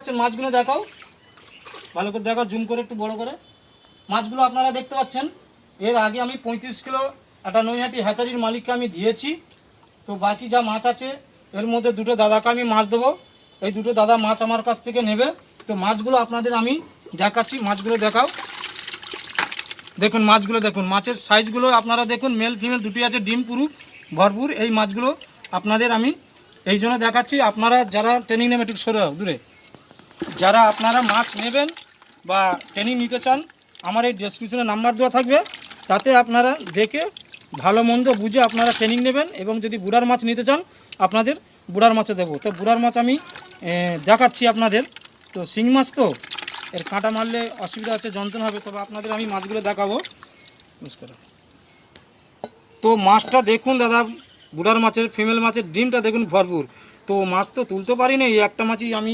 দেখাচ্ছেন মাছগুলো দেখাও, ভালো করে দেখাও, জুম করে একটু বড় করে। মাছগুলো আপনারা দেখতে পাচ্ছেন। এর আগে আমি 35 কিলো একটা নৈহাটি হ্যাচারির মালিককে আমি দিয়েছি। তো বাকি যা মাছ আছে এর মধ্যে দুটো দাদাকে আমি মাছ দেবো। এই দুটো দাদা মাছ আমার কাছ থেকে নেবে। তো মাছগুলো আপনাদের আমি দেখাচ্ছি, মাছগুলো দেখাও। দেখুন মাছগুলো দেখুন, মাছের সাইজগুলো আপনারা দেখুন, মেল ফিমেল দুটি আছে, ডিম পুরু ভরপুর। এই মাছগুলো আপনাদের আমি এই জন্য দেখাচ্ছি, আপনারা যারা ট্রেনিং নেবেন, একটু সরে দূরে, যারা আপনারা মাছ নেবেন বা ট্রেনিং নিতে চান, আমার এই ডেসক্রিপশনে নাম্বার দেওয়া থাকবে, তাতে আপনারা দেখে ভালো মন্দ বুঝে আপনারা ট্রেনিং নেবেন। এবং যদি বুড়ার মাছ নিতে চান আপনাদের বুড়ার মাছে দেবো। তো বুড়ার মাছ আমি দেখাচ্ছি আপনাদের। তো শিং মাছ তো এর কাঁটা মারলে অসুবিধা আছে, যন্ত্রণা হবে, তবে আপনাদের আমি মাছগুলো দেখাবো। নমস্কার। তো মাছটা দেখুন দাদা, বুড়ার মাছের ফিমেল মাছের ডিমটা দেখুন ভরপুর। তো মাছ তো তুলতে পারি না, এই একটা মাছই আমি